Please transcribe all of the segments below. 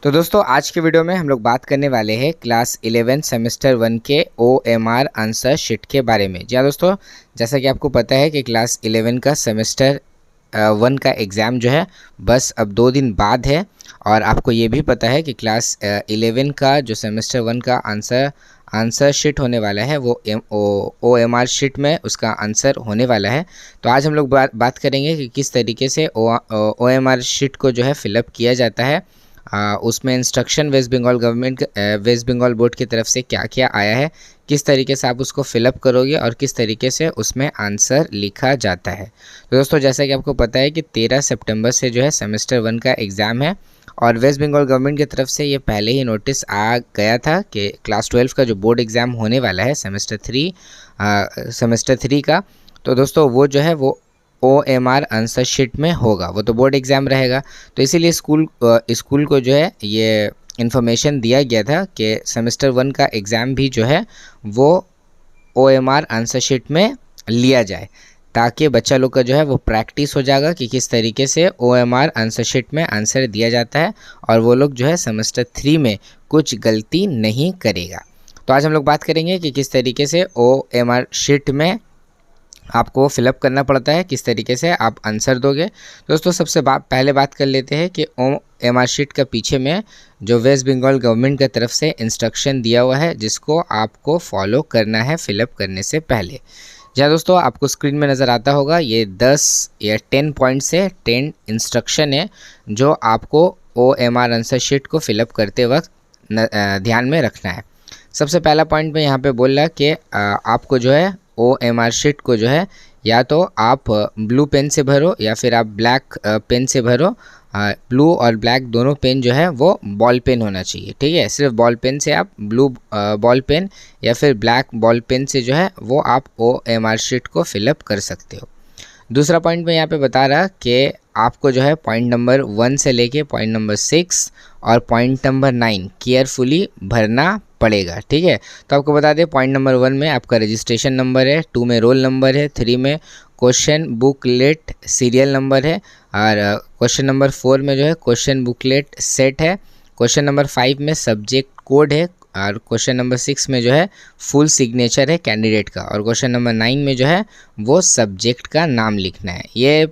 तो दोस्तों आज के वीडियो में हम लोग बात करने वाले हैं क्लास 11 सेमेस्टर 1 के OMR आंसर शीट के बारे में। जी हाँ दोस्तों, जैसा कि आपको पता है कि क्लास 11 का सेमेस्टर 1 का एग्ज़ाम जो है बस अब 2 दिन बाद है। और आपको ये भी पता है कि क्लास 11 का जो सेमेस्टर 1 का आंसर शीट होने वाला है वो OMR शीट में उसका आंसर होने वाला है। तो आज हम लोग बात करेंगे कि किस तरीके से OMR शीट को जो है फिलअप किया जाता है। उसमें इंस्ट्रक्शन वेस्ट बंगाल बोर्ड की तरफ से क्या क्या आया है, किस तरीके से आप उसको फिलअप करोगे और किस तरीके से उसमें आंसर लिखा जाता है। तो दोस्तों जैसा कि आपको पता है कि 13 सितंबर से जो है सेमेस्टर 1 का एग्ज़ाम है और वेस्ट बंगाल गवर्नमेंट की तरफ से ये पहले ही नोटिस आ गया था कि क्लास 12 का जो बोर्ड एग्ज़ाम होने वाला है सेमेस्टर 3 का, तो दोस्तों वो जो है वो OMR आंसर शीट में होगा, वो तो बोर्ड एग्ज़ाम रहेगा। तो इसीलिए स्कूल को जो है ये इन्फॉर्मेशन दिया गया था कि सेमेस्टर 1 का एग्ज़ाम भी जो है वो OMR आंसर शीट में लिया जाए, ताकि बच्चा लोग का जो है वो प्रैक्टिस हो जाएगा कि किस तरीके से OMR आंसर शीट में आंसर दिया जाता है और वो लोग जो है सेमेस्टर 3 में कुछ गलती नहीं करेगा। तो आज हम लोग बात करेंगे कि किस तरीके से OMR शीट में आपको फिलअप करना पड़ता है, किस तरीके से आप आंसर दोगे। दोस्तों सबसे पहले बात कर लेते हैं कि OMR शीट का पीछे में जो वेस्ट बंगाल गवर्नमेंट की तरफ से इंस्ट्रक्शन दिया हुआ है जिसको आपको फॉलो करना है फिलअप करने से पहले। जहाँ दोस्तों आपको स्क्रीन में नज़र आता होगा ये 10 या 10 पॉइंट से 10 इंस्ट्रक्शन है जो आपको OMR आंसर शीट को फिलअप करते वक्त ध्यान में रखना है। सबसे पहला पॉइंट में यहाँ पे बोल रहा कि आपको जो है OMR शीट को जो है या तो आप ब्लू पेन से भरो या फिर आप ब्लैक पेन से भरो। ब्लू और ब्लैक दोनों पेन जो है वो बॉल पेन होना चाहिए, ठीक है। सिर्फ बॉल पेन से आप ब्लू बॉल पेन या फिर ब्लैक बॉल पेन से जो है वो आप OMR शीट को फिलअप कर सकते हो। दूसरा पॉइंट मैं यहाँ पे बता रहा कि आपको जो है पॉइंट नंबर 1 से लेके पॉइंट नंबर 6 और पॉइंट नंबर 9 केयरफुली भरना पड़ेगा, ठीक है। तो आपको बता दें पॉइंट नंबर 1 में आपका रजिस्ट्रेशन नंबर है, 2 में रोल नंबर है, 3 में क्वेश्चन बुकलेट सीरियल नंबर है और क्वेश्चन नंबर 4 में जो है क्वेश्चन बुकलेट सेट है, क्वेश्चन नंबर 5 में सब्जेक्ट कोड है और क्वेश्चन नंबर 6 में जो है फुल सिग्नेचर है कैंडिडेट का और क्वेश्चन नंबर 9 में जो है वो सब्जेक्ट का नाम लिखना है। ये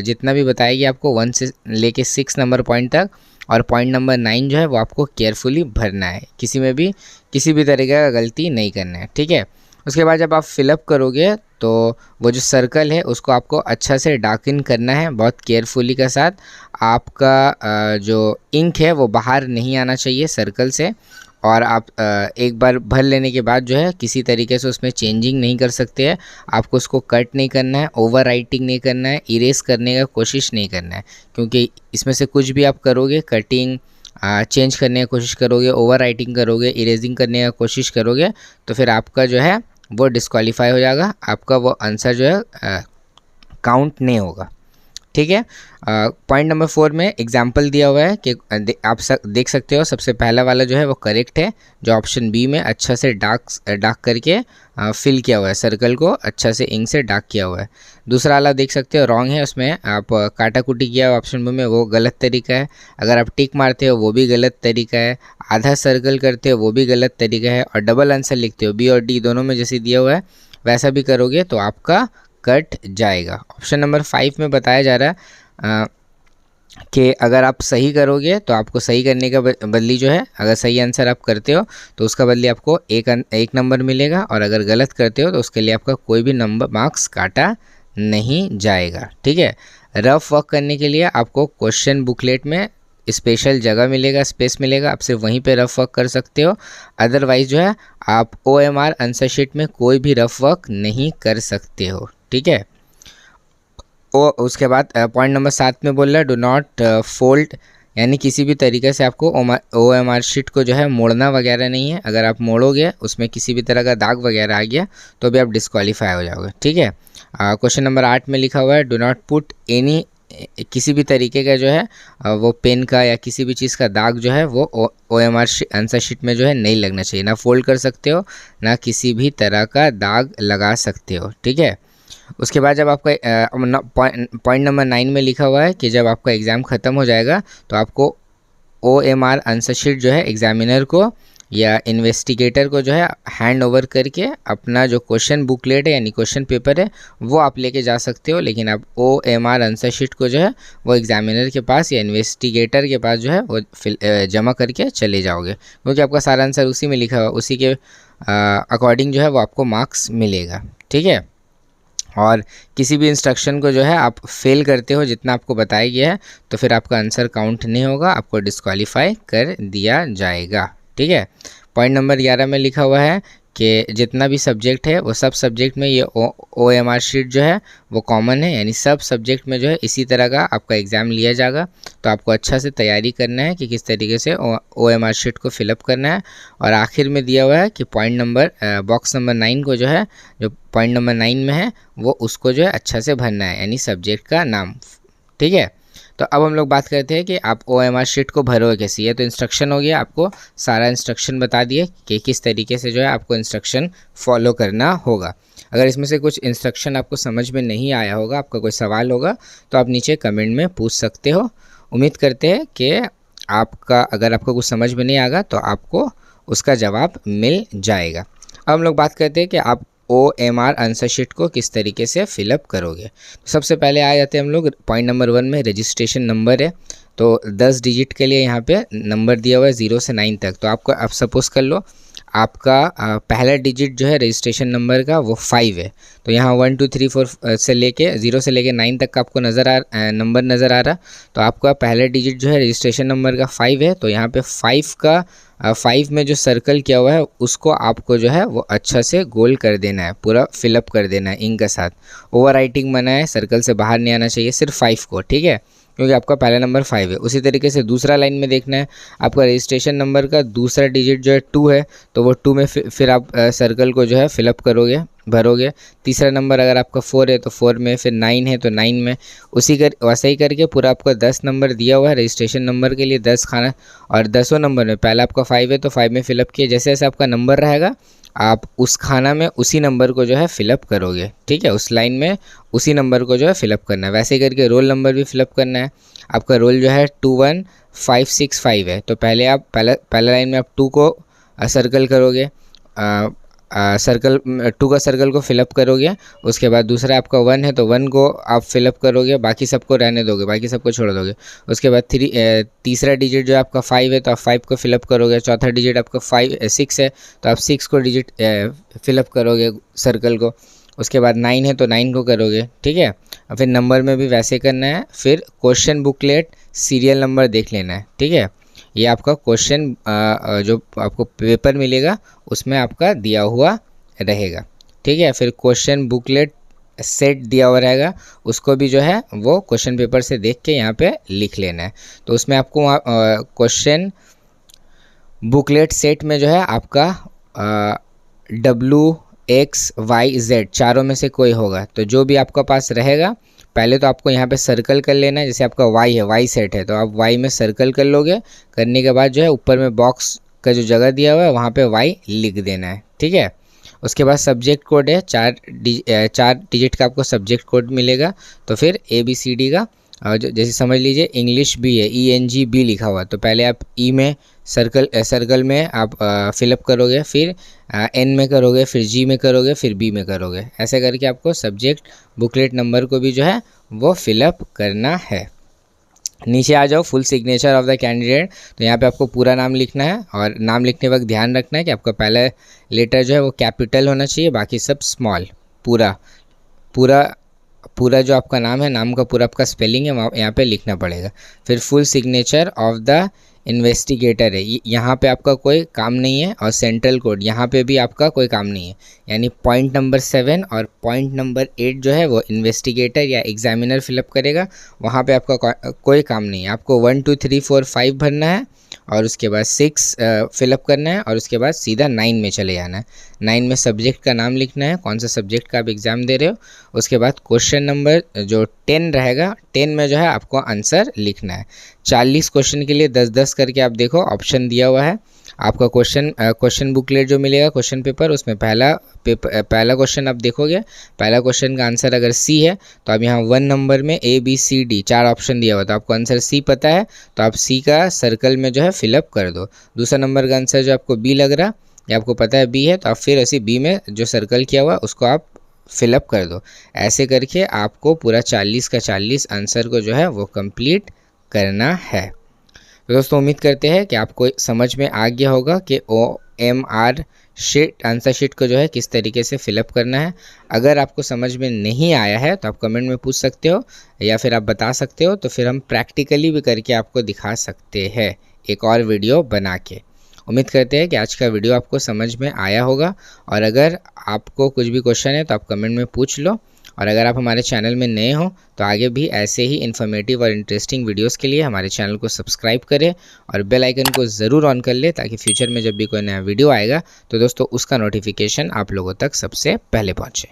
जितना भी बताएगी आपको 1 से लेके 6 नंबर पॉइंट तक और पॉइंट नंबर 9 जो है वो आपको केयरफुली भरना है, किसी भी तरीके का गलती नहीं करना है, ठीक है। उसके बाद जब आप फिलअप करोगे तो वो जो सर्कल है उसको आपको अच्छा से डार्क इन करना है बहुत केयरफुली के साथ। आपका जो इंक है वो बाहर नहीं आना चाहिए सर्कल से और आप एक बार भर लेने के बाद जो है किसी तरीके से उसमें चेंजिंग नहीं कर सकते हैं। आपको उसको कट नहीं करना है, ओवर राइटिंग नहीं करना है, इरेज करने का कोशिश नहीं करना है, क्योंकि इसमें से कुछ भी आप करोगे, कटिंग चेंज करने की कोशिश करोगे, ओवर राइटिंग करोगे, इरेजिंग करने की कोशिश करोगे तो फिर आपका जो है वो डिस्क्वालीफाई हो जाएगा, आपका वो आंसर जो है काउंट नहीं होगा, ठीक है। पॉइंट नंबर 4 में एग्जाम्पल दिया हुआ है कि आप देख सकते हो सबसे पहला वाला जो है वो करेक्ट है, जो ऑप्शन बी में अच्छा से डार्क करके फिल किया हुआ है, सर्कल को अच्छा से इंक से डार्क किया हुआ है। दूसरा वाला देख सकते हो रॉन्ग है, उसमें आप काटा कुटी किया हुआ ऑप्शन बी में, वो गलत तरीका है। अगर आप टिक मारते हो वो भी गलत तरीका है, आधा सर्कल करते हो वो भी गलत तरीका है और डबल आंसर लिखते हो बी और डी दोनों में जैसे दिया हुआ है वैसा भी करोगे तो आपका कट जाएगा। ऑप्शन नंबर 5 में बताया जा रहा है कि अगर आप सही करोगे तो आपको सही करने का बदली जो है, अगर सही आंसर आप करते हो तो उसका बदली आपको एक नंबर मिलेगा और अगर गलत करते हो तो उसके लिए आपका कोई भी मार्क्स काटा नहीं जाएगा, ठीक है। रफ वर्क करने के लिए आपको क्वेश्चन बुकलेट में स्पेशल जगह मिलेगा, स्पेस मिलेगा, आप सिर्फ वहीं पे रफ वर्क कर सकते हो। अदरवाइज जो है आप OMR आंसर शीट में कोई भी रफ वर्क नहीं कर सकते हो, ठीक है। उसके बाद पॉइंट नंबर 7 में बोल रहा है डू नॉट फोल्ड, यानी किसी भी तरीके से आपको OMR शीट को जो है मोड़ना वगैरह नहीं है। अगर आप मोड़ोगे उसमें किसी भी तरह का दाग वगैरह आ गया तो भी आप डिस्क्वालीफाई हो जाओगे, ठीक है। क्वेश्चन नंबर 8 में लिखा हुआ है डू नॉट पुट एनी, किसी भी तरीके का जो है वो पेन का या किसी भी चीज़ का दाग जो है वो OMR आंसर शीट में जो है नहीं लगना चाहिए। ना फोल्ड कर सकते हो ना किसी भी तरह का दाग लगा सकते हो, ठीक है। उसके बाद जब आपका पॉइंट नंबर 9 में लिखा हुआ है कि जब आपका एग्ज़ाम ख़त्म हो जाएगा तो आपको OMR आंसर शीट जो है एग्जामिनर को या इन्वेस्टिगेटर को जो है हैंड ओवर करके अपना जो क्वेश्चन बुकलेट है यानी क्वेश्चन पेपर है वो आप लेके जा सकते हो, लेकिन आप OMR आंसर शीट को जो है वो एग्जामिनर के पास या इन्वेस्टिगेटर के पास जो है वो जमा करके चले जाओगे, क्योंकि आपका सारा आंसर उसी में लिखा हुआ, उसी के अकॉर्डिंग जो है वो आपको मार्क्स मिलेगा। ठीक है, और किसी भी इंस्ट्रक्शन को जो है आप फेल करते हो जितना आपको बताया गया है तो फिर आपका आंसर काउंट नहीं होगा, आपको डिस्क्वालीफाई कर दिया जाएगा। ठीक है, पॉइंट नंबर 11 में लिखा हुआ है कि जितना भी सब्जेक्ट है वो सब सब्जेक्ट में ये OMR शीट जो है वो कॉमन है, यानी सब सब्जेक्ट में जो है इसी तरह का आपका एग्ज़ाम लिया जाएगा। तो आपको अच्छा से तैयारी करना है कि किस तरीके से OMR शीट को फिलअप करना है। और आखिर में दिया हुआ है कि पॉइंट नंबर बॉक्स नंबर 9 को जो है, जो पॉइंट नंबर 9 में है वो उसको जो है अच्छा से भरना है, यानी सब्जेक्ट का नाम। ठीक है, तो अब हम लोग बात करते हैं कि आप OMR शीट को भरोगे कैसे। ये तो इंस्ट्रक्शन हो गया, आपको सारा इंस्ट्रक्शन बता दिए कि किस तरीके से जो है आपको इंस्ट्रक्शन फॉलो करना होगा। अगर इसमें से कुछ इंस्ट्रक्शन आपको समझ में नहीं आया होगा, आपका कोई सवाल होगा तो आप नीचे कमेंट में पूछ सकते हो। उम्मीद करते हैं कि अगर आपको कुछ समझ में नहीं आएगा तो आपको उसका जवाब मिल जाएगा। अब हम लोग बात करते हैं कि आप OMR आंसर शीट को किस तरीके से फिलअप करोगे। तो सबसे पहले आ जाते हैं हम लोग पॉइंट नंबर 1 में, रजिस्ट्रेशन नंबर है। तो 10 डिजिट के लिए यहाँ पे नंबर दिया हुआ है 0 से 9 तक। तो आपको अब सपोज़ कर लो आपका पहला डिजिट जो है रजिस्ट्रेशन नंबर का वो 5 है। तो यहाँ 1 2 3 4 से लेके 0 से लेके 9 तक का आपको नंबर नज़र आ रहा। तो आपका पहला डिजिट जो है रजिस्ट्रेशन नंबर का 5 है। तो यहाँ पे 5 में जो सर्कल किया हुआ है उसको आपको जो है वो अच्छा से गोल कर देना है, पूरा फिलअप कर देना है इंक के साथ। ओवर राइटिंग मना है, सर्कल से बाहर नहीं आना चाहिए, सिर्फ 5 को। ठीक है, क्योंकि आपका पहला नंबर 5 है। उसी तरीके से दूसरा लाइन में देखना है, आपका रजिस्ट्रेशन नंबर का दूसरा डिजिट जो है 2 है। तो वो 2 में फिर आप सर्कल को जो है फिलअप भरोगे। तीसरा नंबर अगर आपका 4 है तो 4 में, फिर 9 है तो 9 में, वैसे ही करके पूरा आपका 10 नंबर दिया हुआ है रजिस्ट्रेशन नंबर के लिए 10 खाना। और 10वें नंबर में पहला आपका 5 है तो 5 में फिलअप किया। जैसे जैसे आपका नंबर रहेगा आप उस खाना में उसी नंबर को जो है फिलअप करोगे। ठीक है, उस लाइन में उसी नंबर को जो है फिलअप करना है। वैसे ही करके रोल नंबर भी फिलअप करना है। आपका रोल जो है 21565 है। तो पहले आप पहला लाइन में आप 2 को सर्कल करोगे, 2 का सर्कल को फिलअप करोगे। उसके बाद दूसरा आपका 1 है तो 1 को आप फिलअप करोगे, बाकी सबको रहने दोगे, बाकी सबको छोड़ दोगे। उसके बाद तीसरा डिजिट जो आपका 5 है तो आप 5 को फिलअप करोगे। चौथा डिजिट आपका 6 है तो आप 6 को डिजिट फिलअप करोगे सर्कल को। उसके बाद 9 है तो 9 को करोगे। ठीक है, और फिर नंबर में भी वैसे करना है। फिर क्वेश्चन बुकलेट सीरियल नंबर देख लेना है। ठीक है, ये आपका क्वेश्चन जो आपको पेपर मिलेगा उसमें आपका दिया हुआ रहेगा। ठीक है, फिर क्वेश्चन बुकलेट सेट दिया हुआ रहेगा, उसको भी जो है वो क्वेश्चन पेपर से देख के यहाँ पे लिख लेना है। तो उसमें आपको क्वेश्चन बुकलेट सेट में जो है आपका WXYZ चारों में से कोई होगा। तो जो भी आपका पास रहेगा पहले तो आपको यहाँ पे सर्कल कर लेना है। जैसे आपका Y है, Y सेट है तो आप Y में सर्कल कर लोगे। करने के बाद जो है ऊपर में बॉक्स का जो जगह दिया हुआ है वहाँ पे Y लिख देना है। ठीक है, उसके बाद सब्जेक्ट कोड है 4 डिजिट का आपको सब्जेक्ट कोड मिलेगा। तो फिर ABCD का जैसे समझ लीजिए इंग्लिश बी है, ENGB लिखा हुआ, तो पहले आप ई में सर्कल में आप फिलअप करोगे, फिर एन में करोगे, फिर जी में करोगे, फिर बी में करोगे। ऐसे करके आपको सब्जेक्ट बुकलेट नंबर को भी जो है वो फिलअप करना है। नीचे आ जाओ, full signature of the candidate. तो यहाँ पे आपको पूरा नाम लिखना है और नाम लिखने वक्त ध्यान रखना है कि आपका पहला लेटर जो है वो कैपिटल होना चाहिए, बाकी सब स्मॉल। पूरा जो आपका नाम है, नाम का पूरा आपका स्पेलिंग है यहाँ पे लिखना पड़ेगा। फिर full signature of the investigator है, यहाँ पे आपका कोई काम नहीं है। और सेंट्रल कोड यहाँ पे भी आपका कोई काम नहीं है, यानी पॉइंट नंबर 7 और पॉइंट नंबर 8 जो है वो इन्वेस्टिगेटर या एग्जामिनर फिलअप करेगा, वहाँ पे आपका कोई काम नहीं है। आपको 1 2 3 4 5 भरना है और उसके बाद 6 फिलअप करना है और उसके बाद सीधा 9 में चले जाना है। 9 में सब्जेक्ट का नाम लिखना है, कौन सा सब्जेक्ट का आप एग्ज़ाम दे रहे हो। उसके बाद क्वेश्चन नंबर जो 10 रहेगा, 10 में जो है आपको आंसर लिखना है। 40 क्वेश्चन के लिए 10-10 करके आप देखो ऑप्शन दिया हुआ है। आपका क्वेश्चन बुकलेट जो मिलेगा क्वेश्चन पेपर, उसमें पहला क्वेश्चन आप देखोगे, पहला क्वेश्चन का आंसर अगर सी है तो आप यहाँ 1 नंबर में ABCD 4 ऑप्शन दिया हुआ, तो आपको आंसर सी पता है तो आप सी का सर्कल में जो है फिलअप कर दो। दूसरा नंबर का आंसर जो आपको बी लग रहा या आपको पता है बी है, तो आप फिर ऐसे बी में जो सर्कल किया हुआ उसको आप फिलअप कर दो। ऐसे करके आपको पूरा 40 का 40 आंसर को जो है वो कंप्लीट करना है। तो दोस्तों उम्मीद करते हैं कि आपको समझ में आ गया होगा कि OMR शीट आंसर शीट को जो है किस तरीके से फिलअप करना है। अगर आपको समझ में नहीं आया है तो आप कमेंट में पूछ सकते हो या फिर आप बता सकते हो, तो फिर हम प्रैक्टिकली भी करके आपको दिखा सकते हैं एक और वीडियो बना के। उम्मीद करते हैं कि आज का वीडियो आपको समझ में आया होगा, और अगर आपको कुछ भी क्वेश्चन है तो आप कमेंट में पूछ लो। और अगर आप हमारे चैनल में नए हो तो आगे भी ऐसे ही इन्फॉर्मेटिव और इंटरेस्टिंग वीडियोस के लिए हमारे चैनल को सब्सक्राइब करें और बेल आइकन को ज़रूर ऑन कर ले, ताकि फ्यूचर में जब भी कोई नया वीडियो आएगा तो दोस्तों उसका नोटिफिकेशन आप लोगों तक सबसे पहले पहुँचे।